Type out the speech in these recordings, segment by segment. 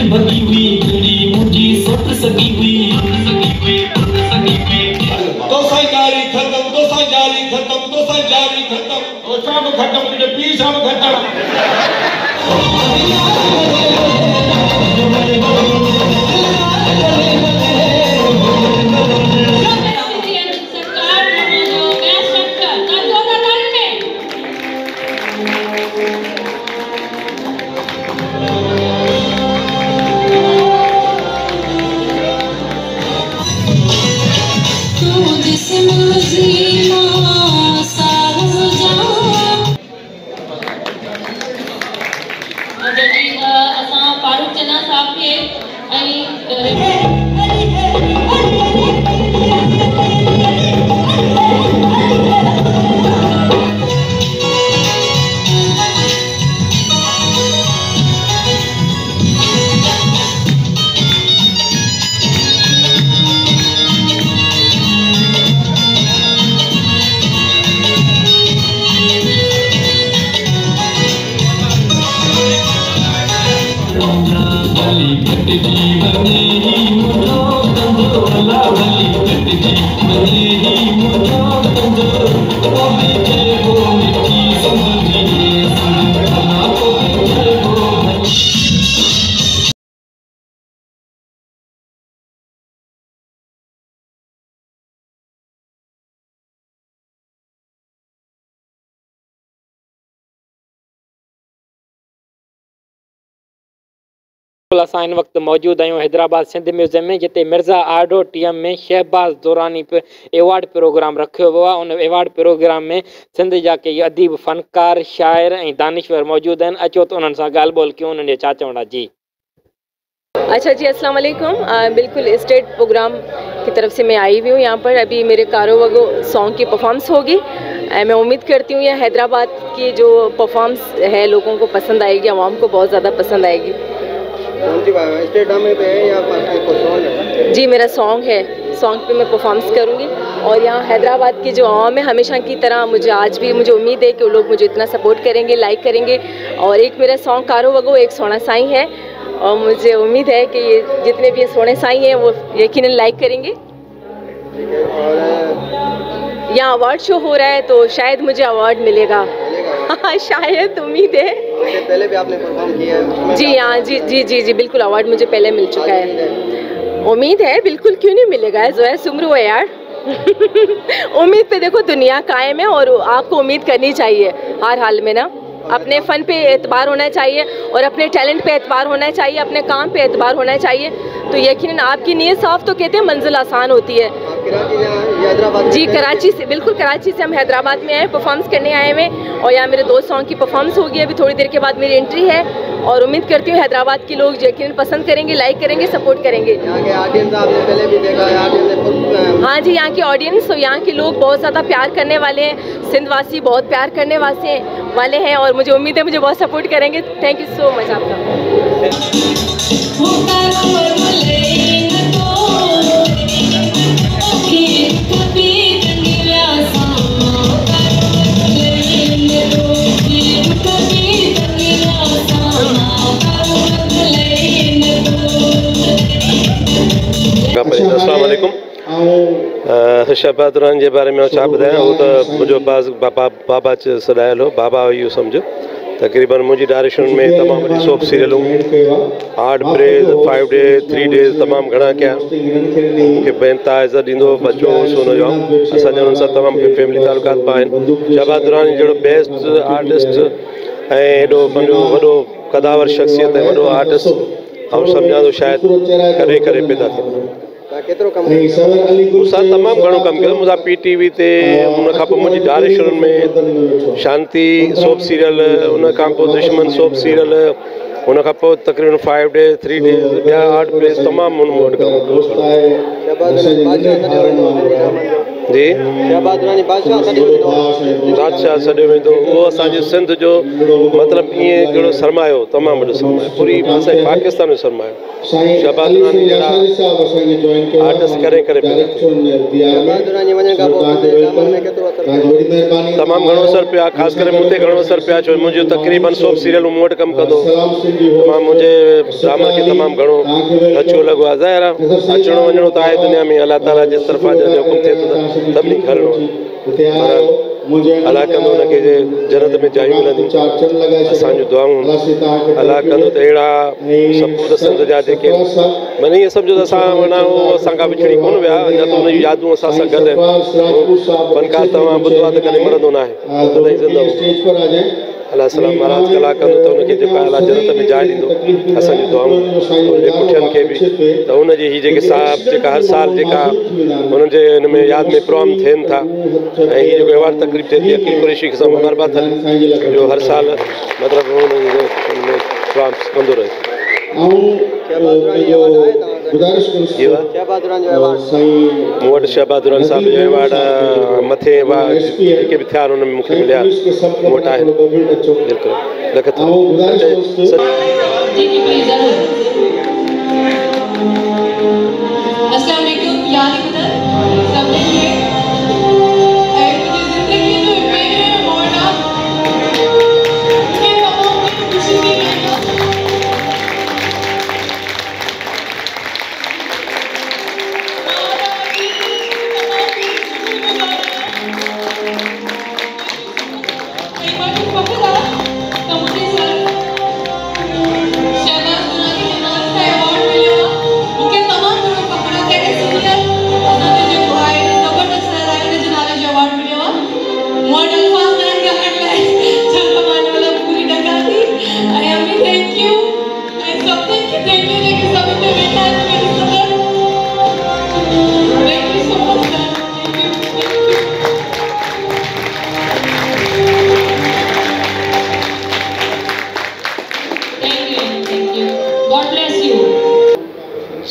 भगी हुई घड़ी मुझी सुट सकी हुई तो जारी खत्म तो जारी खत्म तो जारी खत्म और सब खत्म तुझे पी सब खत्म फारूक चन्ना साहब के असां इन वक्त मौजूद आहियूं हैदराबाद सिंध म्यूज़ियम में जिते मिर्ज़ा ऑडिटोरियम में शहबाज़ दुरानी एवॉर्ड प्रोग्राम रखियो वियो आहे। उन एवॉर्ड प्रोग्राम में सिंध जा कई अदीब फ़नकार शाइर ऐं दानिश्वर मौजूद आहिनि। अचो त उन्हनि सां ॻाल्हि ॿोल कयूं, उन्हनि जो छा चवणु आहे। जी अच्छा जी, अस्सलाम वालेकुम। बिल्कुल स्टेट प्रोग्राम की तरफ से मैं आई हुई हूँ यहाँ पर। अभी मेरे कारो वगो सॉन्ग की परफॉर्मेंस होगी। मैं उम्मीद करती हूँ ये हैदराबाद की जो परफॉर्मेंस है लोगों को पसंद आएगी, आवाम को बहुत ज़्यादा पसंद आएगी। कौन सी स्टेट में पे है या सॉन्ग है? जी मेरा सॉन्ग है, सॉन्ग पे मैं परफॉर्मेंस करूँगी। और यहाँ हैदराबाद की जो आवाम है हमेशा की तरह मुझे आज भी मुझे उम्मीद है कि वो लोग मुझे इतना सपोर्ट करेंगे, लाइक करेंगे। और एक मेरा सॉन्ग कारो वगो एक सोना साई है और मुझे उम्मीद है कि ये जितने भी ये सोने साई हैं वो यकीनन लाइक करेंगे। यहाँ अवार्ड शो हो रहा है तो शायद मुझे अवार्ड मिलेगा। शायद उम्मीद है। पहले भी आपने परफॉर्म किया है? जी हाँ, जी बिल्कुल अवार्ड मुझे पहले मिल चुका है। उम्मीद है, बिल्कुल क्यों नहीं मिलेगा, जो है सुमरू है यार। उम्मीद पे देखो दुनिया कायम है और आपको उम्मीद करनी चाहिए हर हाल में ना। अपने फ़न पे एतबार होना चाहिए और अपने टैलेंट पे एतबार होना चाहिए, अपने काम पे एतबार होना चाहिए। तो यकीनन आपकी नीयत साफ तो कहते हैं मंजिल आसान होती है। जी कराची से, बिल्कुल कराची से हम हैदराबाद में आए, परफॉर्मेंस करने आए हुए और यहाँ मेरे 2 सॉन्ग की परफॉर्मेंस होगी। अभी थोड़ी देर के बाद मेरी एंट्री है और उम्मीद करती हूँ हैदराबाद के लोग यकीनन पसंद करेंगे, लाइक करेंगे, सपोर्ट करेंगे। यहाँ के ऑडियंस आपने पहले भी देखा है? हाँ जी, यहाँ की ऑडियंस और यहाँ के लोग बहुत ज़्यादा प्यार करने वाले हैं। सिंधवासी बहुत प्यार करने वाले हैं और मुझे उम्मीद है मुझे बहुत सपोर्ट करेंगे। थैंक यू सो मच आपका। अस्सलाम वालेकुम। शहबाज़ दुरानी के बारे में छा ॿुधायां, वो तो मुझो बाबा सॾायल हो, बाबा इहो सम्झो। तकरीबन मुझी डायरेक्शन में तमाम वॾी सोप सीरियलूं, हार्ड ब्रेज, 5 डेज, 3 डेज तमाम घणा कया। मूंखे बेनता इज़त ॾींदो बच्चो हुन जो। असांजा हुननि सां तमामु फैमिली तालुकात आहिनि। शहबाज़ दुरानी जहिड़ो बेस्ट आर्टिस्ट ऐं एॾो पंहिंजो वॾो कदावर शख़्सियत ऐं वॾो आर्टिस्ट ऐं सम्झां थो शायदि करे करे पैदा थींदो। मूंसां तमामु घणो कमु कयो। मूंसां PTV ते, उन खां पोइ मुंहिंजी डायरेक्शन में शांति सोप सीरियल, उन खां पोइ दुश्मन सोप सीरियल, उन खां पोइ तकरीबन 5 डेज, 3 डेज, ॿिया 8 डेज तमामु मूं वटि कमु कयो। जी शहबाज दुरानी बादशाह सॾियो वेंदो उहो असांजे सिंध जो मतिलबु ईअं कहिड़ो सरमायो तमामु वॾो सरमायो पूरी असांजे पाकिस्तान जो सरमायो शहबाज दुरानी जहिड़ा आर्टिस्ट करे शहबाज दुरानी वञण खां पोइ ड्रामनि में केतिरो असरु तमामु घणो असरु पियो आहे ख़ासि करे मूं ते घणो असरु पियो आहे छो मुंहिंजो तक़रीबन सोप सीरियलूं मूं वटि कमु कंदो मां मुंहिंजे ड्रामा खे तमामु घणो अच्छो लॻो आहे ज़ाहिर आहे अचिणो वञिणो त आहे दुनिया में अलाह ताला जे तरफ़ां जॾहिं हुकुम थिए थो त तबलीग हलणो अलाह कंदो हुनखे जन्नत में जाइ मिलंदी असांजूं दुआऊं अलाह कंदो त अहिड़ा सपूत सिंध जा जेके माना इहे सभु जो असां माना असां खां विछड़ी कोन विया अञा त हुनजी यादूं असां सां गॾु आहिनि फनकार तव्हां ॿुधो आहे त कॾहिं मरंदो न आहे तॾहिं ज़िंदो अलाह सलाम महाराज कला कंदो त हुनखे जेको अलाह जन्नत में जाइ ॾींदो असांजूं दुआऊं हुनजे पुठियनि खे बि त हुनजी हीअ जेके साहिब जेका हर साल जेका हुननि जे हिन में यादि में प्रोग्राम थियनि था ऐं हीअ जेको अवार्ड तकरीब थिए थी अकील कुरैशी खे सभु बर्बाद थियनि जो हर साल मतिलबु हुन में प्रोग्राम कंदो रहे मूं वटि शहबाज दुरानी साहिब जो अवार्ड मथे जेके बि थिया हुन में मूंखे मिलिया मूं वटि आहिनि बिल्कुलु लख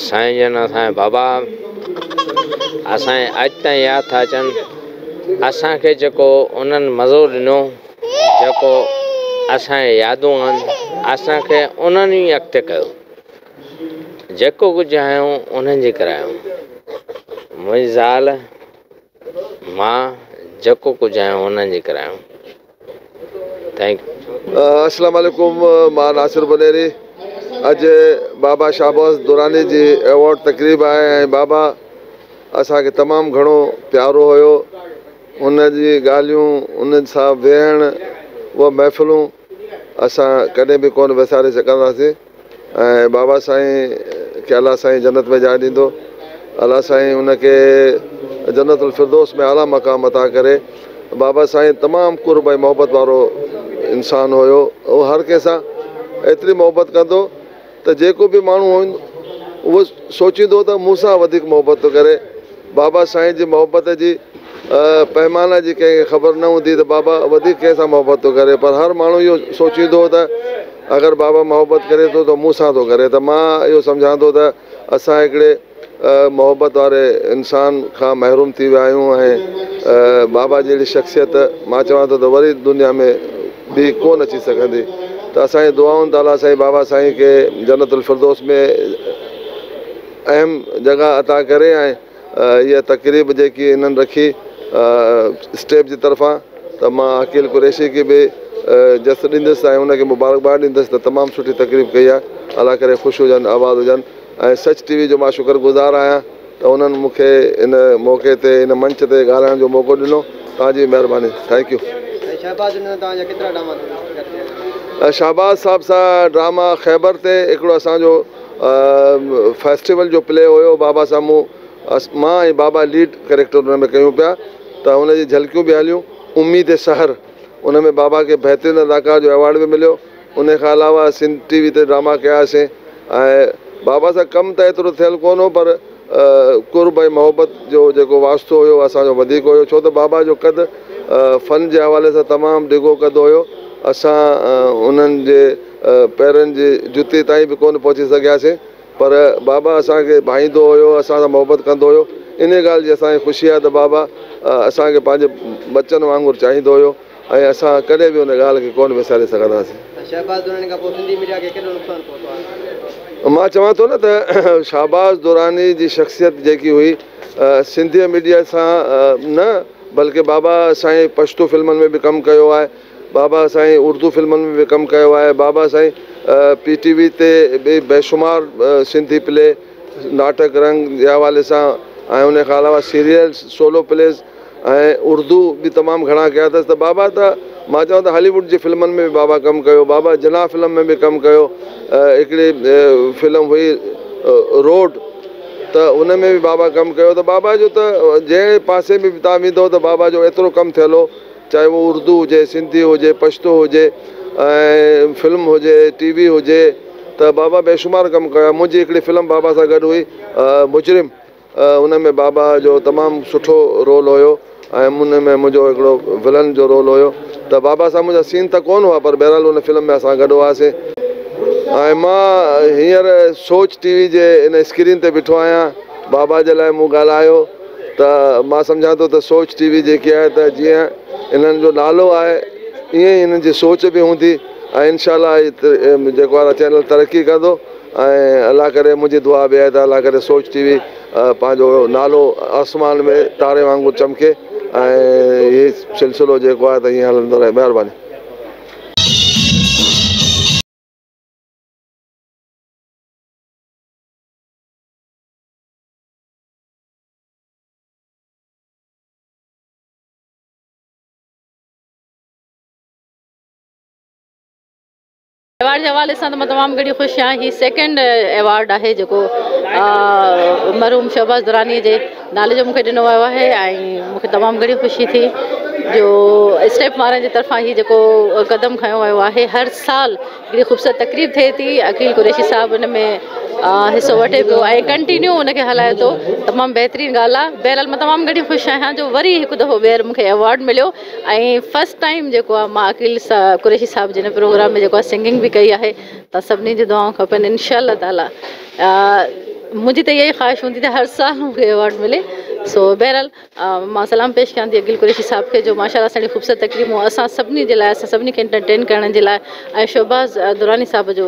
साईं जन असांजे बाबा असांजे अॼु ताईं यादि था अचनि असांखे जेको उन्हनि मज़ो ॾिनो जेको असांजे यादूं आहिनि असांखे उन्हनि ई अॻिते कयो जेको कुझु आहियूं उन्हनि जी करायूं मुंहिंजी ज़ाल मां जेको कुझु आहियूं उन्हनि जी करायूं थैंक यू अस्सलाम वालेकुम मां नासिर बनेरी अॼु बाबा शहबाज दुरानी जी अवॉर्ड तकरीब आहे ऐं बाबा असांखे तमामु घणो प्यारो हुयो उनजी ॻाल्हियूं उन सां वेहण उहा महफ़िलूं असां कॾहिं बि कोन विसारे सघंदासीं ऐं बाबा साईं खे अलाह साईं जन्नत में जाइ ॾींदो अलाह साईं उनखे जन्नतुल फिरदौस में आला मक़ाम अता करे बाबा साईं तमामु कुर्ब ऐं मोहबत वारो इंसानु हुयो उहो हर कंहिंसां एतिरी मोहबत कंदो त जेको बि माण्हू उहो सोचींदो त मूंसां वधीक मोहबत थो करे बाबा साईं जी मोहबत जी पैमान जी कंहिंखे ख़बर न हूंदी त बाबा वधीक कंहिंसां मोहबत थो करे पर हर माण्हू इहो सोचींदो त अगरि बाबा मोहबत करे थो त मूंसां थो करे त मां इहो सम्झां थो त असां हिकिड़े मोहबत वारे इंसान खां महरूम थी विया आहियूं ऐं बाबा जहिड़ी शख़्सियत मां चवां थो त वरी दुनिया में बि कोन अची सघंदी त असांजी दुआउनि ताला साईं बाबा साईं खे जन्नतुल फिरदौस में अहम जॻह अता करे ऐं इहा तक़रीब जेकी हिननि रखी स्टेप जी तरफ़ां त मां अकील कुरैशी खे बि जस ॾींदुसि ऐं हुनखे मुबारकबाद ॾींदुसि त तमामु सुठी तक़रीब कई आहे अलाह करे ख़ुशि हुजनि आबाद हुजनि ऐं सच टीवी जो मां शुक्रगुज़ार आहियां त उन्हनि मूंखे इन मौक़े ते इन मंच ते ॻाल्हाइण जो मौक़ो ॾिनो तव्हांजी महिरबानी थैंक यू शहबाज साहिब सां ड्रामा ख़ैबर ते हिकिड़ो असांजो फेस्टिवल जो प्ले हुयो बाबा साम्हूं मां ऐं बाबा लीड कैरेक्टर हुन में कयूं पिया त हुनजी झलकियूं बि हलियूं उम्मीद शहर उन में बाबा खे बहितरीन अदाकार जो अवॉर्ड बि मिलियो उन खां अलावा सिंध टीवी ते ड्रामा कयासीं ऐं बाबा सां कमु त एतिरो थियलु कोन हो पर कुर्ब ऐं मोहबत जो जेको वास्तो हुयो असांजो वधीक हुयो छो त बाबा जो क़द फ़न जे हवाले सां तमामु डिघो क़द हुयो असां उन्हनि जे पेरनि जी जुती ताईं बि कोन पहुची सघियासीं पर बाबा असांखे भाईंदो हुयो असां सां मोहबत कंदो हुयो इन ॻाल्हि जी असांखे ख़ुशी आहे त बाबा असांखे पंहिंजे बच्चनि वांगुरु चाहींदो हुयो ऐं असां कॾहिं बि उन ॻाल्हि खे कोन विसारे सघंदासीं। शहबाज़ दुरानी खां पोइ सिंधी मीडिया खे केॾो नुक़सानु पहुतो आहे? मां चवां थो न त शाहबाज़ दुरानी जी शख़्सियत जेकी हुई सिंधी मीडिया सां न बल्कि बाबा साईं पश्तो फिल्मनि में बि कमु कयो आहे, बाबा साईं उर्दू फिल्मनि में बि कमु कयो आहे, बाबा साईं PTV ते बि बेशुमार सिंधी प्ले नाटक रंग जे हवाले सां ऐं उन खां अलावा सीरियल्स सोलो प्लेस ऐं उर्दू बि तमामु घणा कया अथसि। त बाबा त मां चवां त हॉलीवुड जी फिल्मनि में बि बाबा कमु कयो, बाबा जना फिल्म में बि कमु कयो, हिकिड़ी फिल्म हुई रोड त उन में बि बाबा कमु कयो। त बाबा जो त जंहिं पासे में बि तव्हां वेंदो त बाबा जो एतिरो कमु थियल हो, चाहे उहो उर्दू हुजे, सिंधी हुजे, पश्तो हुजे ऐं फिल्म हुजे, TV हुजे, त बाबा बेशुमार कमु कयो। मुंहिंजी हिकिड़ी फिल्म बाबा सां गॾु हुई मुजरिम, उन में बाबा जो तमामु सुठो रोल हुयो ऐं उन में मुंहिंजो हिकिड़ो विलन जो रोल हुयो। त बाबा सां मुंहिंजा सीन त कोन हुआ पर बहरहाल उन फिल्म में असां गॾु हुआसीं। ऐं मां हींअर सोच TV जे इन स्क्रीन ते बीठो आहियां, बाबा जे लाइ मूं ॻाल्हायो त मां सम्झां थो त सोच TV जेकी आहे त जीअं इन्हनि जो नालो आहे ईअं ई इन्हनि जी सोच बि हूंदी ऐं इनशाला जेको आहे चैनल तरक़ी कंदो ऐं अलाह करे मुंहिंजी दुआ बि आहे त अलाह करे सोच TV पंहिंजो नालो आसमान में तारे वांगुरु चमके ऐं हीउ सिलसिलो जेको आहे त हीअं हलंदो रहे। महिरबानी। अवार्ड जे हवाले सां त मां तमामु घणी ख़ुशि आहियां। हीउ सेकेंड अवार्ड आहे जेको मरहूम शहबाज़ दुरानी जे नाले जो मूंखे ॾिनो वियो आहे ऐं मूंखे तमामु घणी ख़ुशी थी जो स्टेप वारनि जी तरफ़ां हीउ जेको क़दम खयो वियो आहे। हर साल हिकिड़ी ख़ूबसूरत तक़रीब थिए थी, अकील कुरैशी साहिबु हुन में हिसो वठे पियो ऐं कंटिन्यू हुनखे हलाए थो, तमामु बहितरीनु ॻाल्हि आहे। बहरहाल मां तमामु घणी ख़ुशि आहियां जो वरी हिकु दफ़ो ॿीहर मूंखे अवॉर्ड मिलियो ऐं फस्ट टाइम जेको आहे मां अकील कुरैशी साहिबु जिन प्रोग्राम में जेको आहे सिंगिंग बि कई आहे। त सभिनी जी दुआऊं खपनि इंशाअल्लाह ताला। मुंहिंजी त इहा ई ख़्वाहिश हूंदी त हर साल मूंखे अवॉर्ड मिले। सो बहरहाल मां सलाम पेश कयां थी अकील कुरैशी साहिब खे जो माशाअल्लाह असांजी ख़ूबसूरत तक़रीबूं असां सभिनी जे लाइ, असां सभिनी खे एंटरटेन करण जे लाइ ऐं शहबाज़ दुरानी साहिब जो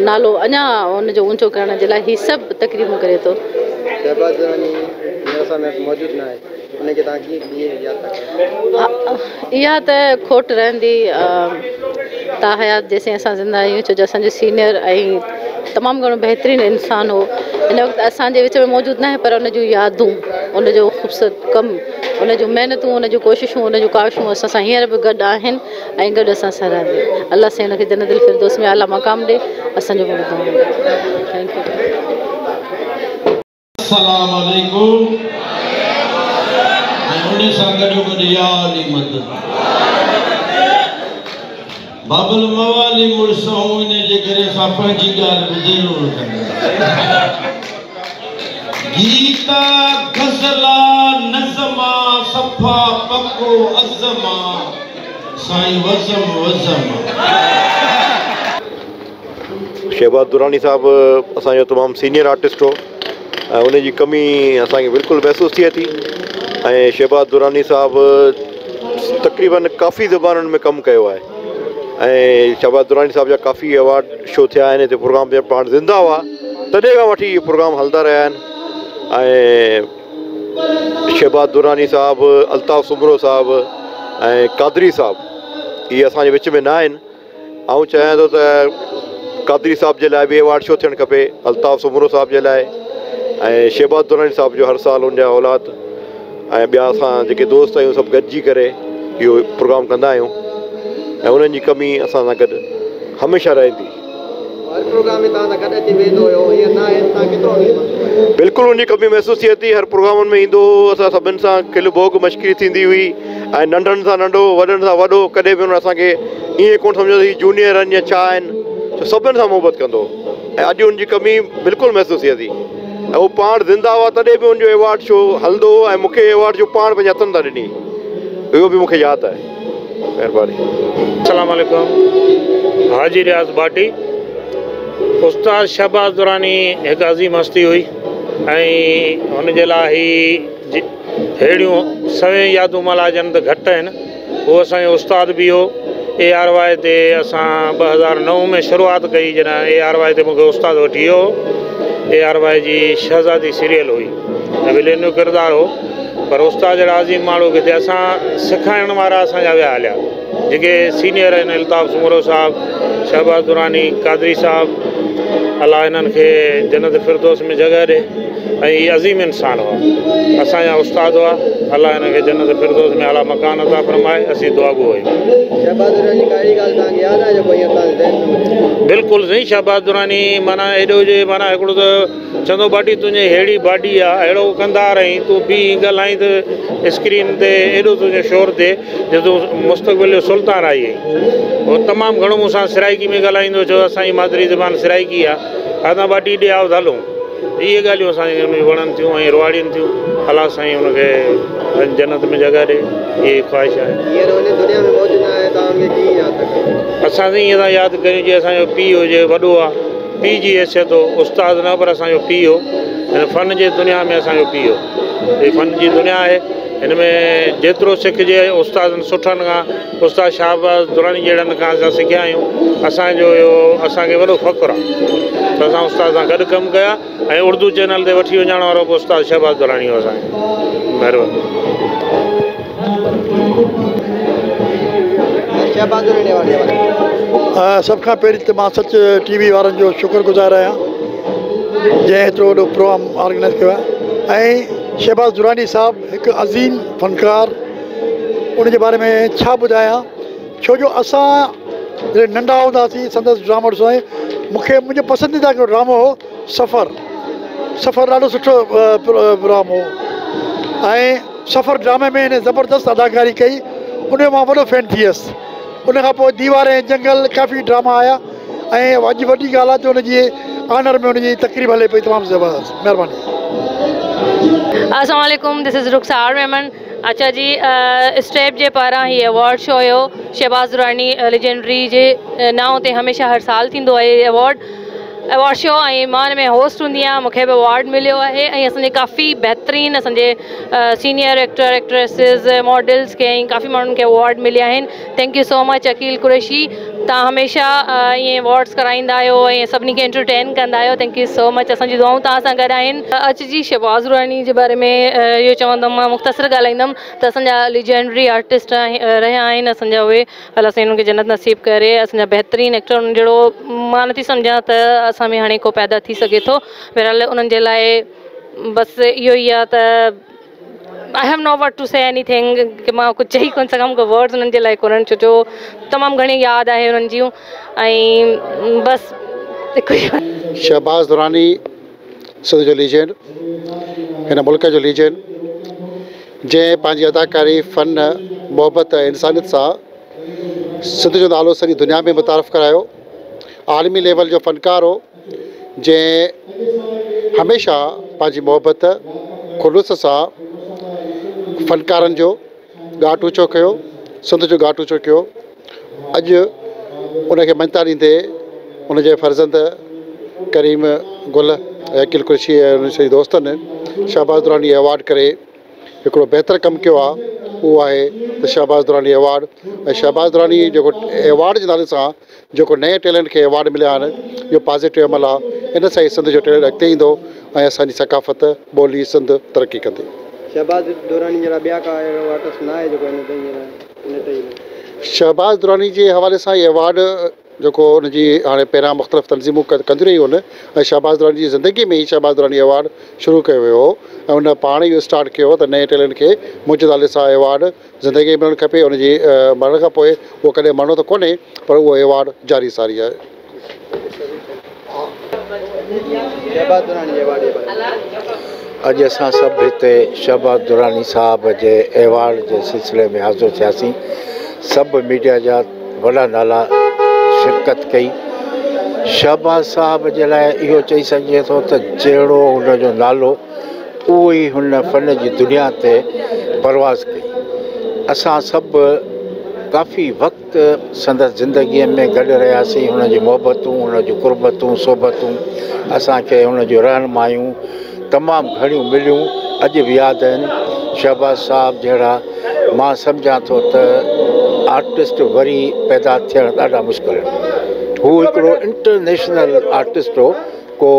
नालो अञा हुनजो ऊंचो करण जे लाइ हीअ सभु तक़रीबूं करे थो। शहबाज़ दुरानी मौजूदु न आहे, उनखे तव्हां कीअं यादि था कयो? इहा त खोट रहंदी ता हयात जेसीं असां ज़िंदा आहियूं, छो जो असांजो सीनियर ऐं तमामु घणो बहितरीनु इंसानु हो। हिन वक़्तु असांजे विच में मौजूदु न आहे पर उन जूं यादूं, उनजो ख़ूबसूरत कमु, उन जूं महिनतूं, उन जूं कोशिशूं, उन जूं काशूं असां सां हींअर बि गॾु आहिनि ऐं गॾु असां सां रहंदी। अलाह साईं हुनखे जन्नतुल फिरदौस में आला मक़ाम ॾे। असांजो थैंक यू। अस्सलाम वालेकुम। उन सां गॾोगॾु या अली मदद बाबुल मवाली मुड़ुस ऐं इन जे करे असां पंहिंजी ॻाल्हि बि ज़रूरु कंदा। गीता गज़ला नज़मा सफ़ा पको अज़मा साईं वज़म वज़म। शहबाज़ दुरानी साहिबु असांजो तमामु सीनियर आर्टिस्ट हो ऐं उन जी कमी असांखे बिल्कुलु महसूसु थिए थी। ऐं शहबाज़ दुरानी साहिबु तक़रीबन काफ़ी ज़बानुनि में कमु कयो आहे ऐं शहबाज़ दुरानी साहिब जा काफ़ी अवार्ड शो थिया आहिनि। हिते प्रोग्राम जब पाण ज़िंदा हुआ तॾहिं खां वठी इहे प्रोग्राम हलंदा रहिया आहिनि। ऐं शहबाज़ दुरानी साहिबु, अल्ताफ़ सुमरो साहिबु ऐं कादरी साहिबु इहे असांजे विच में न आहिनि। ऐं चाहियां थो त कादरी साहिब जे लाइ बि अवार्ड शो थियणु खपे, अल्ताफ़ सुमरो साहिब जे लाइ ऐं शहबाज़ दुरानी साहिब जो हर साल उनजा औलाद ऐं ॿिया असां जेके दोस्त आहियूं सभु गॾिजी करे इहो प्रोग्राम कंदा आहियूं ऐं उन्हनि जी कमी असां सां गॾु हमेशह रहंदी। बिल्कुलु उनजी कमी महसूसु थिए थी। हर प्रोग्रामनि में ईंदो हो, असां सभिनि सां खिल भोग मश्करी थींदी हुई ऐं नंढनि सां नंढो, वॾनि सां वॾो, कॾहिं बि हुन असांखे ईअं कोन सम्झंदो ही जूनियर आहिनि या छा आहिनि, सभिनि सां मोहबत कंदो ऐं अॼु उनजी कमी बिल्कुलु महसूसु थिए थी। ऐं उहो पाण ज़िंदा हुआ तॾहिं बि उनजो अवार्ड शो हलंदो हो ऐं मूंखे अवार्ड जो पाण पंहिंजे हथनि सां ॾिनी, इहो बि मूंखे यादि आहे। महिरबानी। अस्सलाम वालेकुम। हाजी रियाज़ भाटी। उस्ताद शहबाज़ दुरानी हिकु अज़ीम हस्ती हुई ऐं हुनजे लाइ ही अहिड़ियूं सवें यादूं मला जन त घटि आहिनि। उहो असांजो उस्ताद बि हो। ARY ते असां 2009 में शुरूआत कई जॾहिं ARY ते मूंखे उस्ताद वठी वियो। ARY जी शहज़ादी सीरियल हुई ऐं विलेन जो किरदारु हो, पर उस्ताद जहिड़ा अज़ीम माण्हू किथे असां सेखारण वारा असांजा विया हलिया जेके सीनियर आहिनि। अल्ताफ़ सुमरो साहिबु, शहबाज़ दुरानी, कादरी साहिबु, अलाह हिननि खे जन्नत फिरदौस में जॻह ॾे। ऐं हीअ अज़ीम इंसान हुआ, असांजा उस्ताद हुआ। अलाह हिन खे जन्नत फिरदौस में आला मकान अता फरमाए। असीं दुआ गो आहियूं। बिल्कुलु सही। शहबाज़ दुरानी माना हेॾो हुजे, माना हिकिड़ो त चवंदो बाटी तुंहिंजी अहिड़ी बॉडी आहे, अहिड़ो कंदा रही तूं बि ॻाल्हाई त स्क्रीन ते एॾो तुंहिंजो शोर थिए जो तूं मुस्तक़बिल जो सुल्तान आई आहीं। उहो तमामु घणो मूंसां सिराइकी में ॻाल्हाईंदो, छो असांजी मादरी ज़बान सिराइकी आहे। असां बाटी ॾे आओ त हलूं। इहे ॻाल्हियूं असांखे वणनि थियूं ऐं रुआड़ियुनि थियूं। अलाह साईं हुनखे जन्नत में जॻह ॾे, इहा ख़्वाहिश आहे। असां त ईअं था यादि कयूं जीअं असांजो पीउ हुजे, वॾो आहे, पीउ जी हैसियत हो, उस्ताद न पर असांजो पीउ हो। हिन फ़न जे दुनिया में असांजो पीउ हो। हीअ फ़न जी दुनिया आहे, हिन में जेतिरो सिखिजे उस्तादनि सुठनि खां, उस्ताद शहबाज़ दुरानी जहिड़नि खां असां सिखिया आहियूं। असांजो इहो असांखे वॾो फ़ख़्रु आहे त असां उस्ताद सां गॾु कमु कया ऐं उर्दू चैनल ते वठी वञण वारो बि उस्ताद शहबाज़ दुरानी हो असांखे। महिरबानी। सभ खां पहिरीं त मां सच TV वारनि जो शुक्रगुज़ार आहियां जंहिं एतिरो वॾो प्रोग्राम ऑर्गेनाइज़ कयो आहे। ऐं शहबाज़ दुरानी साहिबु हिकु अज़ीम फ़नकार, उनजे बारे में छा ॿुधायां, छो जो असां जॾहिं नंढा हूंदासीं संदसि ड्रामा ॾिसंदा। मूंखे मुंहिंजो पसंदीदा हिकिड़ो ड्रामो हो सफ़र ॾाढो सुठो प्रोग्राम हो। ऐं सफ़र ड्रामे में हिन ज़बरदस्त अदाकारी कई, उनजो मां वॾो फैन थी वियुसि। उनखां पोइ दीवार ऐं जंगल काफ़ी ड्रामा आया ऐं अॼु वॾी ॻाल्हि आहे त उनजी ऑनर में उनजी तक़रीब हले पई, तमामु ज़बरदस्त। महिरबानी। अस्सलाम वालेकुम, दिस इज़ रुखसार मेमन। अच्छा जी, स्टेप जे पारां ही अवॉर्ड शो हुयो शहबाज़ दुरानी लेजेंडरी जे नाव ते हमेशह हर साल थींदो आहे अवॉर्ड शो, ऐं मां हिन में होस्ट हूंदी आहियां। मूंखे बि अवॉर्ड मिलियो आहे ऐं असांजे काफ़ी बहितरीनु असांजे सीनियर एक्टर एक्ट्रेसिस मॉडल्स खे ऐं काफ़ी माण्हुनि खे अवॉर्ड मिलिया आहिनि। Thank you so much Aqeel Qureshi, तव्हां हमेशह ईअं अवॉर्ड्स कराईंदा आहियो ऐं सभिनी खे एंटरटेन कंदा आहियो। Thank you so much. असांजी दुआऊं तव्हां सां गॾु आहिनि। अॼु जी शहबाज़ दुरानी जे बारे में इहो चवंदमि, मां मुख़्तसर ॻाल्हाईंदमि त असांजा लीजेंडरी आर्टिस्ट रहिया आहिनि असांजा उहे। अलाह साईं उन्हनि खे जन्नत नसीब करे। असांजा बहितरीनु एक्टर उन्हनि जहिड़ो मां नथी सम्झां त असां में हाणे को पैदा थी सघे थो। बहरहाल उन्हनि जे लाइ बसि इहो ई आहे त I have no word to say anything कि मां कुझु चई कोन सघां। मूंखे वर्ड्स उन्हनि जे लाइ कोन्हनि, छो जो तमामु घणी यादि आहे उन्हनि जूं। ऐं बसि शहबाज़ दुरानी सिंध जो लीजेंड, हिन मुल्क जो लीजेंड, जंहिं पंहिंजी अदाकारी फ़न मोहबत ऐं इंसानियत सां सिंध जो नालो सॼी दुनिया में मुतारफ़ करायो। आलमी लेवल जो फ़नकार हो जंहिं हमेशह पंहिंजी मोहबत खुलूस सां फ़नकारनि जो घाट ऊचो कयो, सिंध जो घाट ऊचो कयो। अॼु उनखे मञता ॾींदे उनजे फर्ज़ंद करीम गुल ऐं अकील कुरैशी ऐं उन सॼे दोस्तनि शहबाज़ दुरानी अवॉर्ड करे हिकिड़ो बहितर कमु कयो आहे। उहो आहे त शहबाज़ दुरानी अवॉर्ड। ऐं शहबाज़ दुरानी जेको अवॉर्ड जे नाले सां जेको नए टैलेंट खे अवॉर्ड मिलिया आहिनि, इहो पॉज़िटिव अमल आहे। इन सां ई सिंध जो टैलेंट अॻिते ईंदो ऐं असांजी सकाफ़त ॿोली सिंध तरक़ी कंदी। शहबाज़ दुरानी जहिड़ा ॿिया का अहिड़ो आर्टिस्ट न आहे जेको इन शहबाज़ दुरानी जे हवाले सां इहो अवॉर्ड जेको हुनजी हाणे पहिरियां मुख़्तलिफ़ तनज़ीमूं कंदियूं रहियूं आहिनि ऐं शहबाज़ दुरानी जी ज़िंदगी में ई शहबाज़ दुरानी अवॉर्ड शुरू कयो वियो हो ऐं हुन पाण इहो स्टार्ट कयो त नए टैलेंट खे मुंहिंजे नाले सां अवॉर्ड ज़िंदगी में मिलणु खपे। हुनजी मरण खां पोइ उहो कॾहिं मरणो त कोन्हे, पर उहो अवॉर्ड जारी सारी आहे। अॼु असां सभु हिते शहबाज़ दुरानी साहब जे अवॉर्ड जे सिलसिले में हाज़िर थियासीं। सभु मीडिया जा वॾा नाला शिरकत कई। शहबाज़ साहब जे लाइ इहो चई सघिजे थो त जहिड़ो हुनजो नालो उहो ई हुन फ़न जी दुनिया ते परवाज़ कई। असां सभु काफ़ी वक़्तु संदसि ज़िंदगीअ में गॾु रहियासीं। हुनजी मोहबतूं, हुनजूं कुर्बतूं, सोबतूं, असांखे हुनजूं रहनुमायूं तमामु घणियूं मिलियूं अॼु बि यादि आहिनि। शहबाज़ साहब जहिड़ा मां सम्झां थो त आर्टिस्ट वरी पैदा थियण ॾाढा मुश्किल आहिनि। हू हिकिड़ो इंटरनेशनल आर्टिस्ट हो, को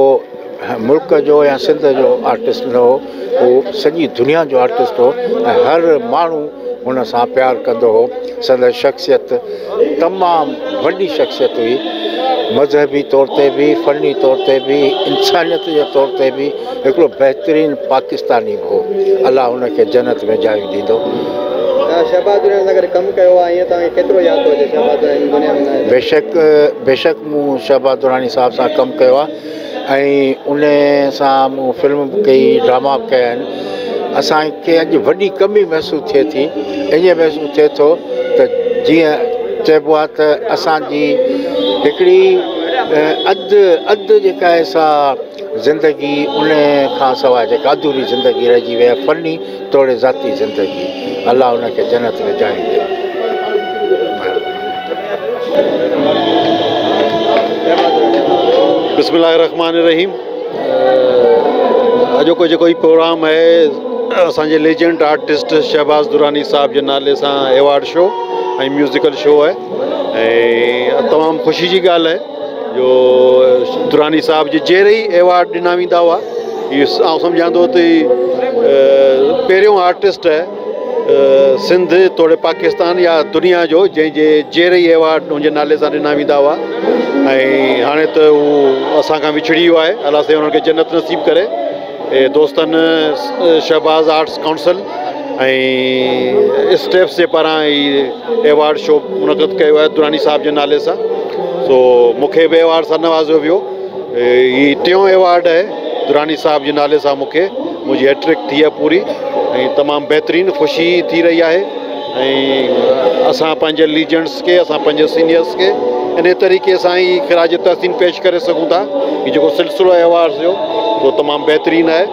मुल्क जो या सिंध जो आर्टिस्ट न हो, हू सॼी दुनिया जो आर्टिस्ट हो ऐं हर माण्हू हुन सां प्यारु कंदो हो। संदसि शख़्सियत तमामु वॾी शख़्सियत हुई, मज़हबी तौर ते बि, फ़नी तौर ते बि, इंसानियत जे तौर ते बि हिकिड़ो बहितरीनु पाकिस्तानी हो। अलाह हुनखे जन्नत में जाइ ॾींदो। शहबाज़ दुरानी सां गॾु कमु कयो आहे, ईअं तव्हांखे केतिरो यादि थो अचे शहबाज़ दुरानी दुनिया में? बेशक मूं शहबाज़ दुरानी साहब सां कमु कयो आहे ऐं उन सां मूं फिल्म बि कई, ड्रामा बि कया आहिनि। असांखे अॼु वॾी कमी महसूसु थिए थी, ईअं महसूसु थिए थो त जीअं चइबो आहे त असांजी हिकिड़ी अधु जेका आहे सा ज़िंदगी, उन खां सवाइ जेका अधूरी ज़िंदगी रहिजी वई आहे, फ़नी तोड़े ज़ाती ज़िंदगी। अलाह हुनखे जन्नत में जाइ ॾे। बिस्मिल्लाहिर्रहमानिर्रहीम। अॼोको जेको ही प्रोग्राम आहे असांजे लेजेंड आर्टिस्ट शहबाज़ दुरानी साहब जे नाले सां अवॉर्ड शो ऐं म्यूज़िकल शो आहे ऐं तमामु ख़ुशी जी ॻाल्हि आहे जो दुरानी साहब जे जहिड़े ई अवॉर्ड ॾिना वेंदा हुआ। इहो आउं सम्झां थो त पहिरियों आर्टिस्ट आहे सिंध तोड़े पाकिस्तान या दुनिया जो जंहिंजे जहिड़े ई अवॉर्ड हुनजे नाले सां ॾिना वेंदा हुआ ऐं हाणे त उहो असां खां विछड़ी वियो आहे। अलाह से हुननि खे जन्नत नसीब करे। दोस्तनि शहबाज़ आर्ट्स काउंसिल ऐं स्टेप्स जे पारां ही अवॉर्ड शो मुनक़द कयो आहे दुरानी साहब जे नाले सां। सो मूंखे बि अवॉर्ड सां नवाज़ियो वियो। हीउ टियों अवॉर्ड आहे दुरानी साहब जे नाले सां मूंखे। मुंहिंजी हैट्रिक थी आहे पूरी ऐं तमामु बहितरीनु ख़ुशी थी रही आहे ऐं असां पंहिंजे लीजेंड्स खे, असां पंहिंजे सीनियर्स खे इन तरीक़े सां ई ख़िराज तहसीन पेश करे सघूं था। हीउ जेको सिलसिलो आहे अवॉर्ड्स जो उहो तमामु बहितरीनु आहे।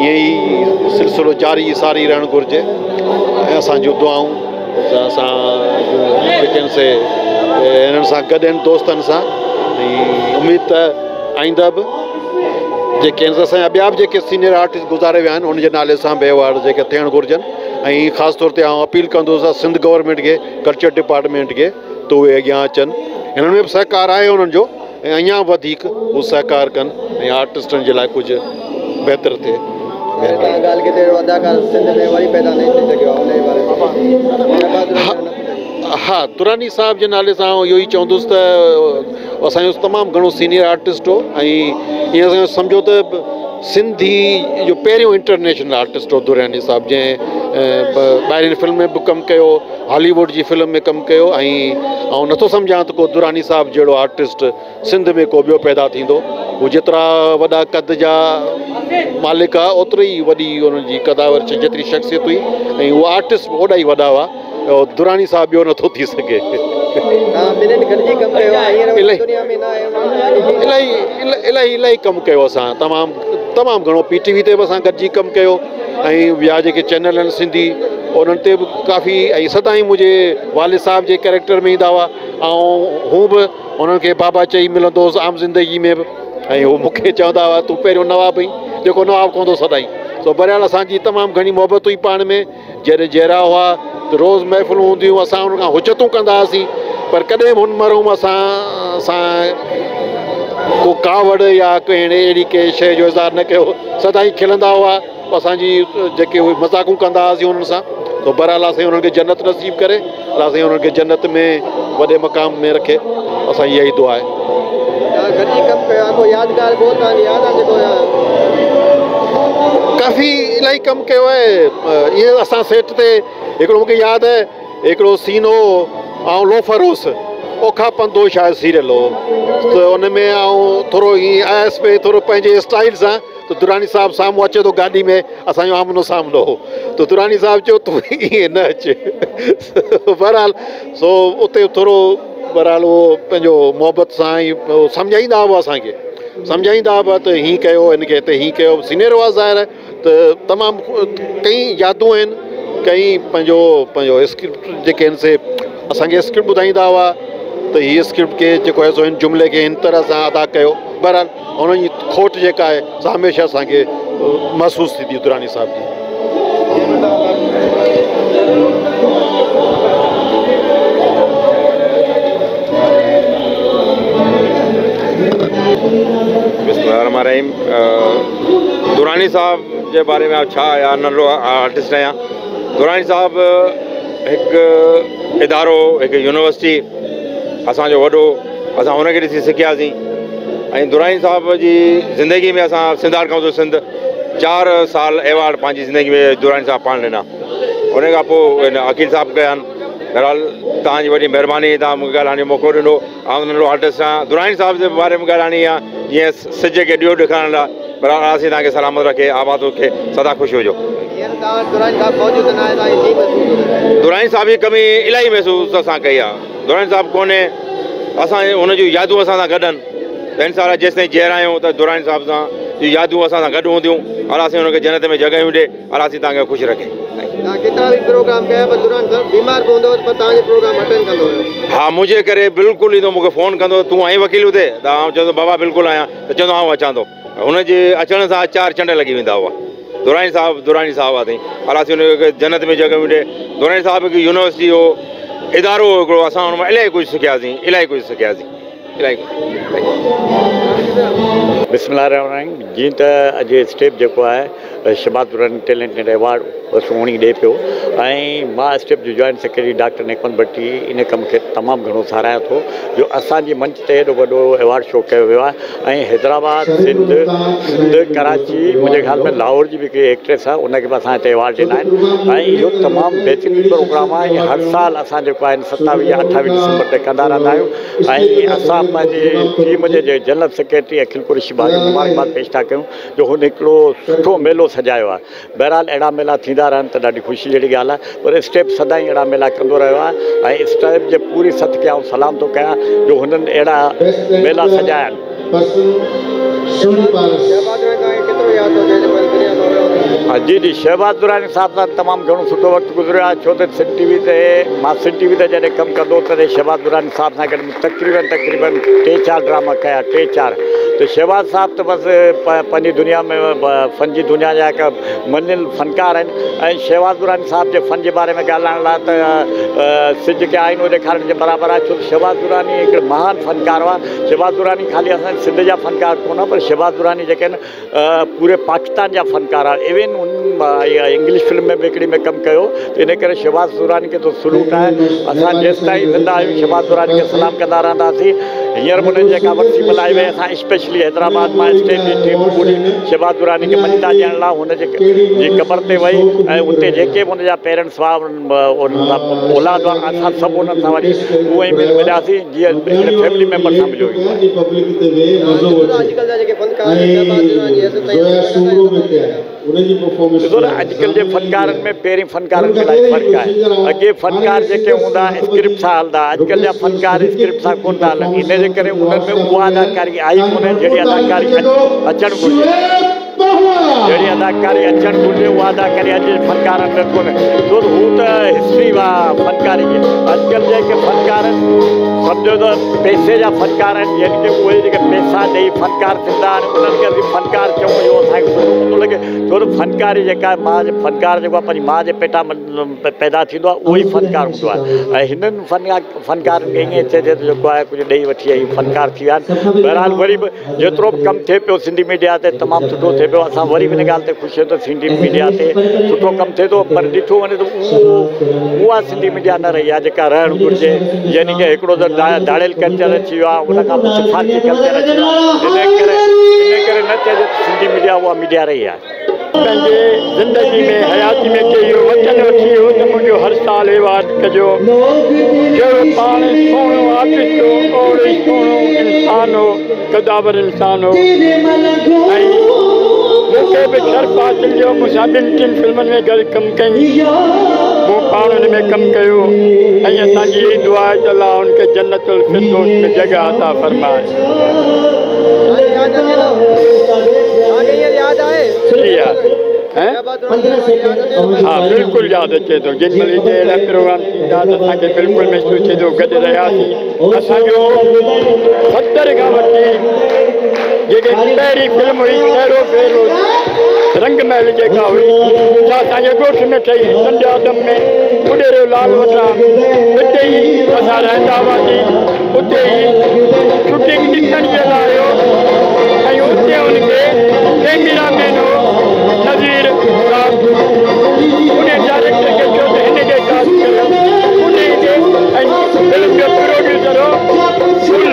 ईअं ई सिलसिलो जारी सारी रहणु घुरिजे ऐं असांजूं दुआऊं असां जेके से हिननि सां गॾु आहिनि दोस्तनि सां ऐं उमेद त आईंदा बि जेके असांजा ॿिया बि जेके सीनियर आर्टिस्ट गुज़ारे विया आहिनि उनजे नाले सां बि अवॉर्ड जेके थियणु घुरिजनि। ऐं ख़ासि तौर ते आउं अपील कंदुसि सिंध गवर्नमेंट खे, कल्चर डिपार्टमेंट खे त उहे अॻियां अचनि। हिननि में बि सहकार आहे उन्हनि जो ऐं अञा वधीक उहो सहकार कनि ऐं आर्टिस्टनि जे लाइ कुझु बहितरु थिए। हाँ, दुरानी साहब जे नाले सां इहो ई चवंदुसि त असांजो तमामु घणो सीनियर आर्टिस्ट हो ऐं ईअं सम्झो त सिंधी जो पहिरियों इंटरनेशनल आर्टिस्ट हो दुरानी साहब, जंहिं ॿाहिरियुनि फिल्म में बि कमु कयो, हॉलीवुड जी फिल्म में कमु कयो ऐं नथो सम्झां त को दुरानी साहब जहिड़ो आर्टिस्ट सिंध में को ॿियो पैदा थींदो। हू जेतिरा वॾा कद जा मालिक आहे ओतिरी ई वॾी उन्हनि जी कदावर जेतिरी शख़्सियत हुई ऐं उहा आर्टिस्ट ओॾा ई वॾा हुआ। दुरानी साहब ॿियो नथो थी सघे। इलाही कमु कयो असां, तमामु घणो PTV ते बि असां गॾिजी कमु कयो ऐं ॿिया जेके चैनल आहिनि सिंधी उन्हनि ते बि काफ़ी ऐं सदाईं मुंहिंजे वालिद साहब जे कैरेक्टर में ईंदा हुआ ऐं हू बि उन्हनि खे बाबा चई मिलंदो हुउसि आम ज़िंदगी में बि ऐं हू मूंखे चवंदा हुआ तूं पहिरियों नवाब हुई, जेको नवाब कंदो सदाईं। सो बहरहाल असांजी तमामु घणी मोहबत हुई पाण में। जॾहिं जहिड़ा हुआ त रोज़ु महफ़िलूं हूंदियूं, असां हुन खां हुजतूं कंदा हुआसीं, पर कॾहिं बि हुन मरूम असां को कावड़ या अहिड़ी कंहिं शइ जो इज़हार न कयो। सदाईं खिलंदा हुआ, असांजी जेके उहे मज़ाक़ूं कंदा हुआसीं हुननि सां। तो बहरहाल असां हुननि खे जन्नत नसीब करे, असां हुननि खे जन्नत में वॾे मक़ाम में रखे, असां इहा ई दुआ आहे। काफ़ी इलाही कमु कयो आहे। इहे असां सेट ते हिकिड़ो मूंखे यादि आहे, हिकिड़ो सीन हो ऐं लोफर हुउसि, ओखा पंधो शायदि सीरियल हो, त उन में आउं थोरो हीअं आयसि पिए थोरो पंहिंजे स्टाइल सां, त दुरानी साहब साम्हूं अचे थो गाॾी में, असांजो आमनो सामनो हो, त दुरानी साहब चयो तूं ईअं न अचे। बहरहाल सो उते थोरो बहरहाल उहो पंहिंजो मोहबत सां ई सम्झाईंदा हुआ असांखे, सम्झाईंदा हुआ त हीअं कयो, हिनखे त हीअं कयो। सीनियर हुआ ज़ाहिर आहे त तमामु कई यादूं आहिनि, कई पंहिंजो स्क्रिप्ट जेके आहिनि से असांखे स्क्रिप्ट ॿुधाईंदा हुआ त हीअ स्क्रिप्ट खे जेको आहे सो हिन जुमिले खे हिन तरह सां अदा कयो। बहरहाल हुननि जी खोट जेका आहे सा हमेशह असांखे महसूस थी दुरानी साहब की। बिस्मिल्लाहिर्रहमानिर्रहीम। दुरानी साहब के बारे में छा या नंढो आर्टिस्ट आहियां। दुरानी साहब एक इदारो, एक यूनिवर्सिटी असांजो वॾो, असां हुनखे ॾिसी सिखियासीं। ऐं दुरानी साहब जी ज़िंदगी में असां सिंधार काउंसिल सिंध 4 साल एवॉर्ड पंहिंजी ज़िंदगी में दुरानी साहब पाण ॾिना। उन खां पोइ अकील साहब कया आहिनि। बहरहाल तव्हांजी वॾी महिरबानी, तव्हां मूंखे ॻाल्हाइण जो मौक़ो ॾिनो। आउं नंढो आर्टिस्ट आहियां। दुरानी साहब जे बारे में ॻाल्हाइणी आहे जीअं सिज खे ॾियो ॾेखारण लाइ। बहरहाल असीं तव्हांखे सलामत रखे, आबाद रखे, सदा ख़ुशि हुजो। दुरानी साहब जी कमी इलाही महसूसु असां कई आहे। दुरानी साहब कोन्हे, असां हुन जूं यादूं असां सां गॾु आहिनि। त इंसान जेसिताईं जीअर आहियूं त दुरानी साहब सां जूं यादूं असां सां गॾु हूंदियूं। अलाह साईं हुनखे जन्नत में जॻहियूं ॾे। अलाह साईं तव्हांखे ख़ुशि रखे। केतिरा बि प्रोग्राम कया पर दुरानी साहब बीमार पवंदो पर तव्हांजे प्रोग्राम अटेंड कंदो हुयो। हा, मुंहिंजे करे बिल्कुलु ईंदो, मूंखे फ़ोन कंदो, तूं आहीं वकील हुते? त आउं चवंदो बाबा बिल्कुलु आहियां। त चवंदो आउं अचां थो। हुनजे अचण सां 4 चंड लॻी वेंदा हुआ। दुरानी साहब आहे। अलाह साईं हुनखे जन्नत में जॻहियूं ॾे। दुरानी साहब हिकु यूनिवर्सिटी हो, इदारो हिकिड़ो, असां हुन मां इलाही कुझु सिखियासीं, इलाही कुझु सिखियासीं, इलाही कुझु। बिस्मिल्लाहिर्रहमानिर्रहीम। जीअं त अॼु स्टेप जेको आहे शहबाज़ दुरानी टैलेंटेड अवॉर्ड सोणी ॾिए पियो ऐं मां स्टेप जो जॉइंट सेक्रेटरी डॉक्टर नेकमल भट्टी इन कम खे तमामु घणो साराहियां थो जो असांजे मंच ते एॾो वॾो अवॉर्ड शो कयो वियो आहे। ऐं हैदराबाद, सिंध, कराची, मुंहिंजे ख़्याल में लाहौर जी बि हिकिड़ी एक्ट्रेस आहे, उनखे बि असां हिते अवॉर्ड ॾिना आहिनि। ऐं इहो तमामु बहितरीनु प्रोग्राम आहे। हर साल असां जेको आहे 27-28 दिसंबर ते कंदा रहंदा आहियूं। ऐं असां पंहिंजे टीम जे जनरल सेक्रेटरी अखिल कुरैशी खे मुबारकबाद पेश था कयूं जो हुन हिकिड़ो सुठो मेलो सजायो आहे। बहरहाल अहिड़ा मेला थींदा रहनि त ॾाढी ख़ुशी जहिड़ी ॻाल्हि आहे। पर स्टेप सदाईं अहिड़ा मेला कंदो रहियो आहे ऐं स्टेप जे पूरी सथ खे आउं सलाम थो कयां जो हुननि अहिड़ा मेला सजाया आहिनि। जी जी, शहबाज़ दुरानी साहब सां तमामु घणो सुठो वक़्तु गुज़रियो आहे। छो त सिंध टीवी ते मां सिंध टीवी ते जॾहिं कमु कंदो तॾहिं शहबाज़ दुरानी साहब सां गॾु तक़रीबन 3-4 ड्रामा कया, 3-4। त शहबाज़ साहब त बसि पंहिंजी दुनिया में फ़न जी दुनिया जा हिकु मञियल फ़नकार आहिनि। ऐं शहबाज़ दुरानी साहब जे फ़न जे बारे में ॻाल्हाइण लाइ त सिज खे आईनो ॾेखारण जे बराबरि आहे। छो त शहबाज़ दुरानी हिकिड़ो महान फ़नकार हुआ। शहबाज़ दुरानी ख़ाली असांजे सिंध जा फ़नकार कोन, पर शहबाज़ दुरानी जेके आहिनि पूरे पाकिस्तान जा फ़नकार आहे। इवन उन इंग्लिश फिल्म में बि हिकिड़ी में कमु कयो त इन करे शहबाज़ दुरानी खे त सलूट आहे। असां जेसिताईं ज़िंदा आहियूं शहबाज़ दुरानी खे सलाम कंदा रहंदासीं। हींअर हुननि जेका वरसी मल्हाई वई, असां स्पेशली हैदराबाद मां स्टेट जी टीम पूरी शहबाज़ दुरानी खे मञता ॾियण लाइ हुनजे जी क़बर ते वई ऐं उते जेके बि हुनजा पेरेंट्स हुआ, औलाद हुआ, असां सभु हुननि सां वरी उहे ई मिलियासीं जीअं फैमिली मेंबर सां मिलियो। अॼुकल्ह जे फ़नकारनि में पहिरीं फ़नकारनि जे लाइ फ़र्क़ु आहे। अॻे फ़नकार जेके हूंदा स्क्रिप्ट सां हलंदा, अॼुकल्ह जा फ़नकार स्क्रिप्ट सां कोन था हलनि। इन जे करे उन्हनि में उहा अदाकारी आई कोन्हे जहिड़ी अदाकारी अचणु घुरिजे। जहिड़ी अदाकारी अचणु घुरिजे उहा अदाकारी अॼु फ़नकारनि में कोन्हे। छो त हू त हिस्ट्री हुआ फ़नकारी जी। अॼुकल्ह जेके फ़नकार आहिनि सम्झो त पैसे जा फ़नकार आहिनि, यानी की उहे जेके पैसा ॾेई फ़नकार थींदा आहिनि उन्हनि खे असीं फ़नकार चऊं, इहो असांखे सुठो नथो लॻे। छो त फ़नकारी जेका आहे फ़नकार जेको आहे पंहिंजी माउ जे पेटा पैदा थींदो आहे उहो ई फ़नकार हूंदो आहे। ऐं हिननि फ़नकारनि खे ईअं चइजे त जेको आहे कुझु ॾेई वठी आई फ़नकार थी विया आहिनि। बहरहाल वरी बि जेतिरो बि कमु थिए पियो सिंधी मीडिया ते तमामु सुठो थिए पियो। असां वरी बि हिन ॻाल्हि ते ख़ुशि आहियूं त सिंधी मीडिया ते सुठो कमु थिए थो। पर ॾिठो वञे त उहा सिंधी मीडिया न रही आहे जेका रहणु घुरिजे। यानी की हिकिड़ो त दाड़ियल कल्चर अची वियो आहे, उनखां पोइ सिफ़ारती कल्चर अची वियो आहे। इन करे न चइजे त सिंधी मीडिया उहा मीडिया रही आहे। पंहिंजे ज़िंदगी में हयाती में के इहो वचन वठी वियो त मुंहिंजो हर साल अवॉर्ड कजो। जहिड़ो पाण सोणो आर्टिस्ट हो ओड़ो ई सोणो इंसान हो, क़दावर इंसान हो। ऐं मूंखे बि शर्फ़ हासिल थियो, मूंसां 2-3 फिल्मनि में गॾु कमु कई, मूं पाण हुन में कमु कयो। ऐं असांजी इहा दुआ आहे त अलाह हुनखे जन्नतुल फिरदौस में जॻह अता फरमाए। हाँ बिल्कुलु यादि अचे थो। जेॾी महिल हिते अहिड़ा प्रोग्राम थींदा त असांखे बिल्कुलु महसूसु थिए थो गॾु रहियासीं। असांजो 70 खां वठी जेके पहिरीं फिल्म हुई फेरो रंग महल जेका हुई सा असांजे ॻोठ में ठही संडे आदम में बुॾेरो लाल वटां उते ई असां रहंदा हुआसीं उते ई शूटिंग ॾिसण जे लाइ ऐं उते उनखे कैमरामैन हो नज़ीर साहब उन डायरेक्टर खे चयो त हिनखे कास्ट कयो उनखे ऐं फिल्म जो प्रोड्यूसर हो फुल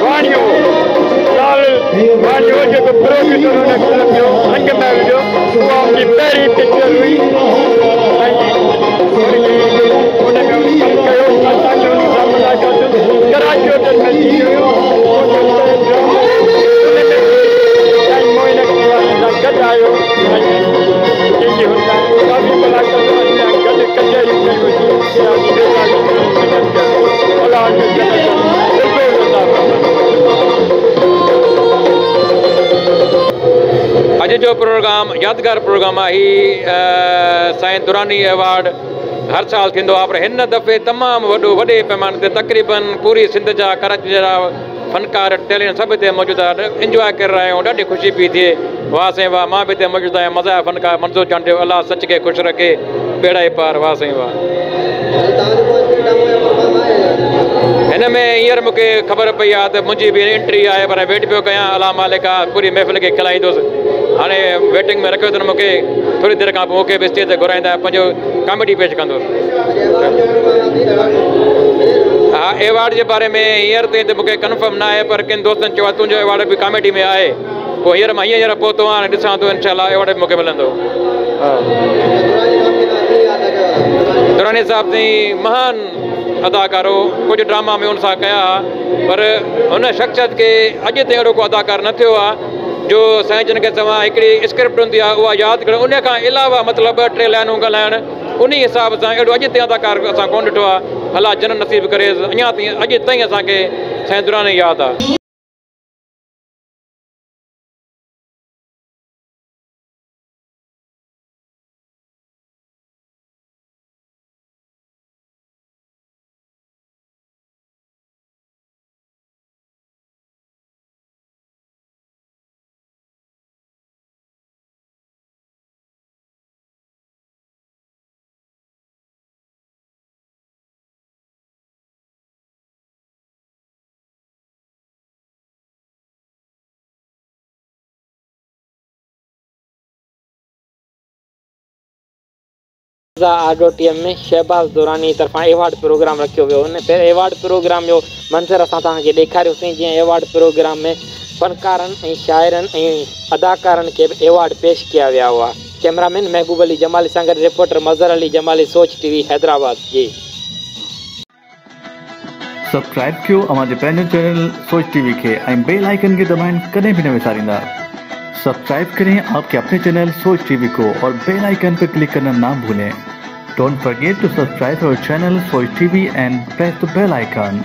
वाणियो लाल वाणियो जेको प्रोड्यूसर हुन फिल्म जो रंग महल जो उहा उनजी पहिरीं पिक्चर हुई ऐं उन में कमु कयो असांजो उन सां मुलाक़ात कराची होटल में थी हुयो मोइन गॾु आयो जंहिंजी हुन काफ़ी मुलाक़ात गॾु कचहरी कई अॼु जो प्रोग्राम यादगार प्रोग्राम आहे साईं दुरानी अवार्ड हर साल थींदो आहे पर हिन दफ़े तमामु वॾे पैमाने ते तक़रीबन पूरी सिंध जा कराची जा फनकार टैलेंट सभु हिते मौजूदु आहे इंजॉय करे रहिया आहियूं ॾाढी ख़ुशी पई थिए वाह साईं वाह मां बि हिते मौजूदु आहियां मज़ा फनकार मंज़ूर चांडियो अलाह सच खे ख़ुशि रखे बेड़ा ई पार वाह साईं वाह हिन में हींअर मूंखे ख़बर पई आहे त मुंहिंजी बि एंट्री आहे पर वेट पियो कयां अलाह मालिक आहे पूरी महफ़िल खे खिलाईंदुसि हाणे वेटिंग में रखियो अथनि मूंखे थोरी देरि खां पोइ मूंखे बि स्टेज ते घुराईंदा पंहिंजो कॉमेडी पेश कंदुसि हा एवार्ड जे बारे में हींअर ताईं त मूंखे कंफर्म न आहे पर किन दोस्तनि चयो आहे तुंहिंजो एवार्ड बि कॉमेडी में आहे पोइ हींअर मां हींअर पहुतो आहियां हाणे ॾिसां थो इनशाला एवार्ड बि मूंखे मिलंदो दुरानी साहब जी महान अदाकार हो कुझु ड्रामा में हुन सां कया पर हुन शख़्सियत खे अॼु ताईं अहिड़ो को अदाकार न थियो आहे जो साईं जन खे तव्हां हिकिड़ी स्क्रिप्ट हूंदी आहे उहा यादि करणु उन खां अलावा मतिलबु 2-3 लाइनूं ॻाल्हाइणु उन हिसाब सां अहिड़ो अॼु ताईं अदाकार असां कोन ॾिठो आहे अलाह जनम नसीब करे अञा ताईं अॼु ताईं असांखे साईं दुरानी यादि आहे ऑडिटोरियम में शहबाज दुरानी तरफां एवार्ड प्रोग्राम रखियो वियो हुन पहिरें एवार्ड प्रोग्राम जो मंज़र असां तव्हांखे ॾेखारियोसीं जीअं एवार्ड प्रोग्राम में फ़नकारनि ऐं शाइरनि ऐं अदाकारनि खे बि एवार्ड पेश कया विया हुआ कैमरामैन महबूब अली जमाली सां गॾु रिपोर्टर मज़हर अली जमाली सोच टीवी हैदराबाद जी सब्सक्राइब कयो असांजे पंहिंजे चैनल सोच टीवी खे ऐं बेल आइकन खे दबाइण कॾहिं बि न विसारींदा सब्सक्राइब करें आपके अपने चैनल सोच टीवी को और बेल आइकन पर क्लिक करना ना भूलें। Don't forget to subscribe our channel Soch TV and press the bell icon.